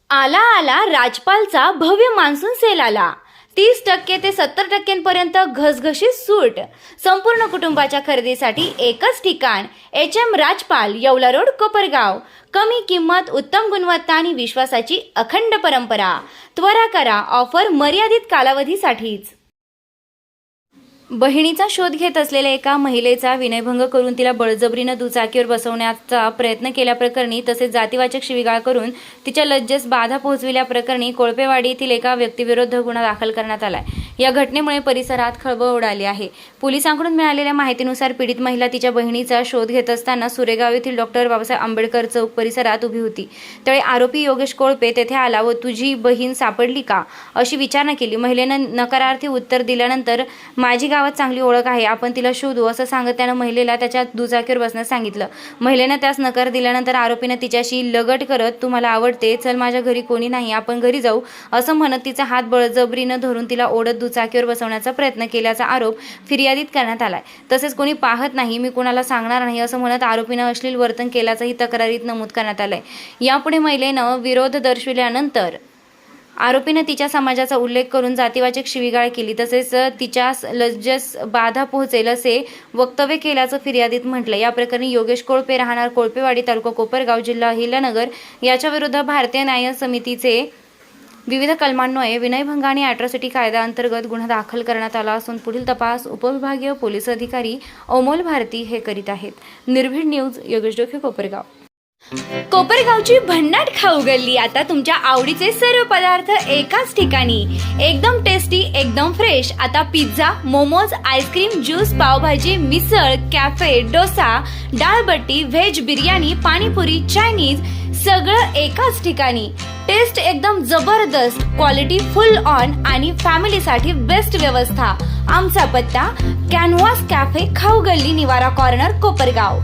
आला आला राजपालचा भव्य मान्सून सेल आला. 30% ते 70% घसघशीत सूट. संपूर्ण कुटुंबाच्या खरेदीसाठी एकच ठिकाण. HM राजपाल, येवला रोड, कोपरगाव. कमी किंमत, उत्तम गुणवत्ता आणि विश्वासाची अखंड परंपरा. त्वरा करा, ऑफर मर्यादित कालावधीसाठीच. बहिणीचा शोध घेत असलेल्या एका महिलेचा विनयभंग करून तिला बळजबरीनं दुचाकीवर बसवण्याचा प्रयत्न केल्याप्रकरणी तसेच जातीवाचक शिवीगाळ करून तिच्या लज्जेस बाधा पोहोचविल्याप्रकरणी कोळपेवाडी येथील एका व्यक्तीविरुद्ध गुन्हा दाखल करण्यात आलाय. या घटनेमुळे परिसरात खळबळ उडाली आहे. पोलिसांकडून मिळालेल्या माहितीनुसार पीडित महिला तिच्या बहिणीचा शोध घेत असताना सुरेगाव येथील डॉक्टर बाबासाहेब आंबेडकर चौक परिसरात उभी होती. त्यावेळी आरोपी योगेश कोळपे तेथे आला व तुझी बहीण सापडली का अशी विचारणा केली. महिलेनं नकारार्थी उत्तर दिल्यानंतर माझी गावात चांगली ओळख आहे, आपण तिला शोधू असं सांगत त्यानं महिलेला त्याच्या दुचाकीवर बसण्यास सांगितलं. महिलेनं त्यास नकार दिल्यानंतर आरोपीनं तिच्याशी लगट करत तू मला आवडते, चल माझ्या घरी कोणी नाही, आपण घरी जाऊ असं म्हणत तिचा हात बळजबरीनं धरून तिला ओढत दुचाकीवर बसवण्याचा प्रयत्न केल्याचा आरोप फिर्यादीत करण्यात आलाय. तसेच कोणी पाहत नाही, मी कोणाला सांगणार नाही असं म्हणत आरोपीनं अश्लील वर्तन केल्याचंही तक्रारीत नमूद करण्यात आलंय. यापुढे महिलेनं विरोध दर्शविल्यानंतर आरोपीने तिच्या समाजाचा उल्लेख करून जातीवाचक शिवीगाळ केली तसेच तिच्या लज्जेस बाधा पोहोचेल असे वक्तव्य केल्याचं फिर्यादीत म्हटलं. या प्रकरणी योगेश कोळपे, राहणार कोळपेवाडी, तालुका कोपरगाव, जिल्हा अहिल्यानगर याच्या विरुद्ध भारतीय न्याय समितीचे विविध कलमान्वये विनयभंग आणि अॅट्रॉसिटी कायदा अंतर्गत गुन्हा दाखल करण्यात आला असून पुढील तपास उपविभागीय पोलीस अधिकारी अमोल भारती हे करीत आहेत. निर्भीड न्यूज, योगेश डोके, कोपरगाव. कोपरगावची भन्नाट खाऊ गल्ली आता तुमच्या आवडीचे सर्व पदार्थ एकाच ठिकाणी. एकदम टेस्टी, एकदम फ्रेश. आता pizza, momos, ice cream, juice, pav bhaji, misal, cafe, dosa, dal baati, veg biryani, pani puri, Chinese सगळं एकाच ठिकाणी. टेस्ट एकदम जबरदस्त, क्वालिटी फुल ऑन आणि फॅमिलीसाठी बेस्ट व्यवस्था. आमचा पत्ता कॅनव्हास कॅफे, खाऊ गल्ली, निवारा कॉर्नर, कोपरगाव.